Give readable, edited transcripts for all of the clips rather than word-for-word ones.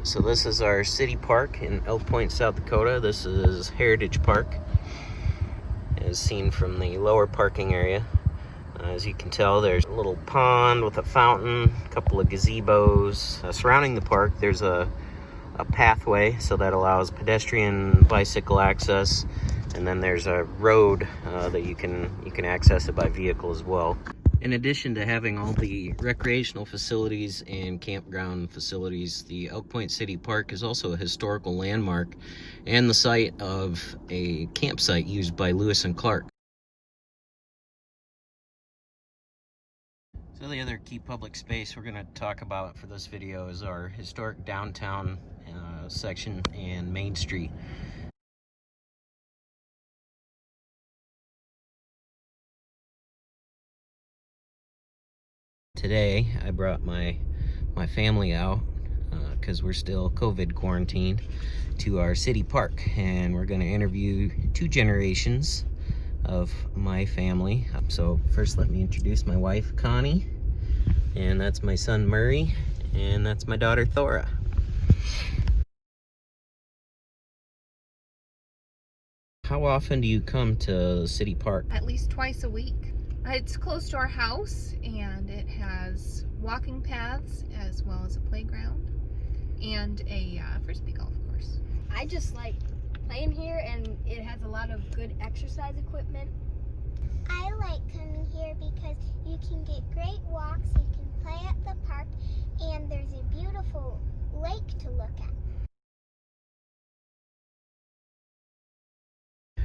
So this is our city park in Elk Point, South Dakota. This is Heritage Park, as seen from the lower parking area. As you can tell, there's a little pond with a fountain, a couple of gazebos. Surrounding the park, there's a pathway, so that allows pedestrian bicycle access. And then there's a road that you can access it by vehicle as well. In addition to having all the recreational facilities and campground facilities, the Elk Point City Park is also a historical landmark and the site of a campsite used by Lewis and Clark. So the other key public space we're going to talk about for this video is our historic downtown section and Main Street. Today I brought my family out because we're still COVID quarantined to our city park, and we're going to interview two generations of my family. So first let me introduce my wife Connie, and that's my son Murray, and that's my daughter Thora. How often do you come to the city park? At least twice a week. It's close to our house, and it has walking paths as well as a playground and a frisbee golf course. I just like playing here, and it has a lot of good exercise equipment. I like coming here because you can get great walks, you can play at the park, and there's a beautiful lake to look at.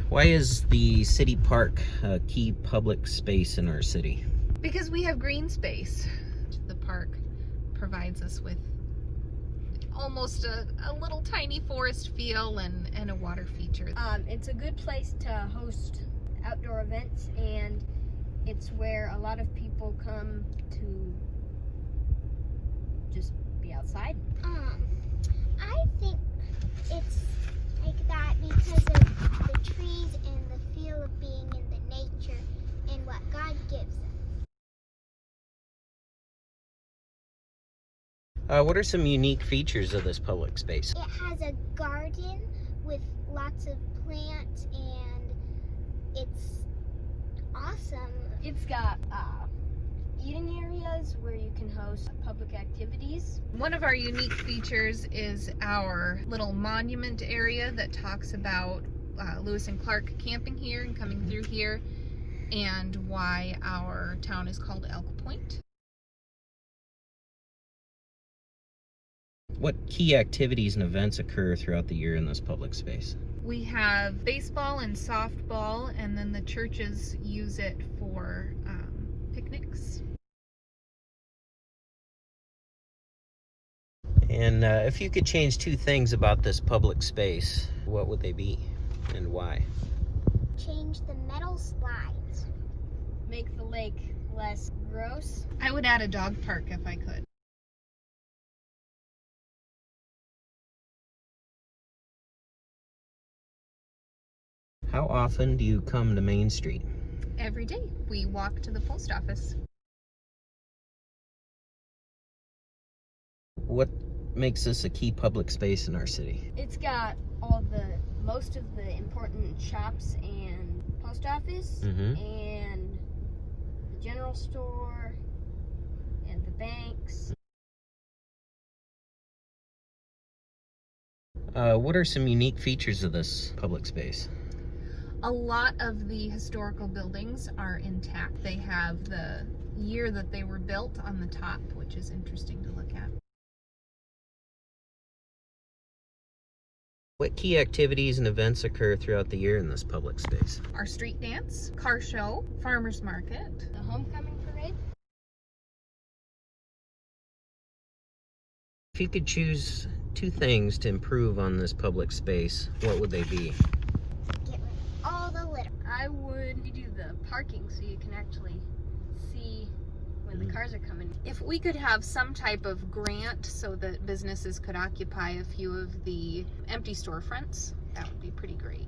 Why is the city park a key public space in our city? Because we have green space. The park provides us with almost a little tiny forest feel and a water feature. It's a good place to host outdoor events, and it's where a lot of people come to just be outside. I think it's like that because of the trees and the feel of being in the nature and what God gives us. What are some unique features of this public space? It has a garden with lots of plants, and it's awesome. It's got eating areas where you can host public activities. One of our unique features is our little monument area that talks about Lewis and Clark camping here and coming through here, and why our town is called Elk Point. What key activities and events occur throughout the year in this public space? We have baseball and softball, and then the churches use it for picnics. And if you could change two things about this public space, what would they be and why? Change the metal slides. Make the lake less gross. I would add a dog park if I could. How often do you come to Main Street? Every day we walk to the post office. What makes this a key public space in our city? It's got most of the important shops and post office, and the general store and the banks. What are some unique features of this public space? A lot of the historical buildings are intact. They have the year that they were built on the top, which is interesting to look at. What key activities and events occur throughout the year in this public space? Our street dance, car show, farmers market, The homecoming parade. If you could choose two things to improve on this public space, what would they be? Get rid of all the litter. I would redo the parking so you can actually see when the cars are coming. If we could have some type of grant so that businesses could occupy a few of the empty storefronts, that would be pretty great.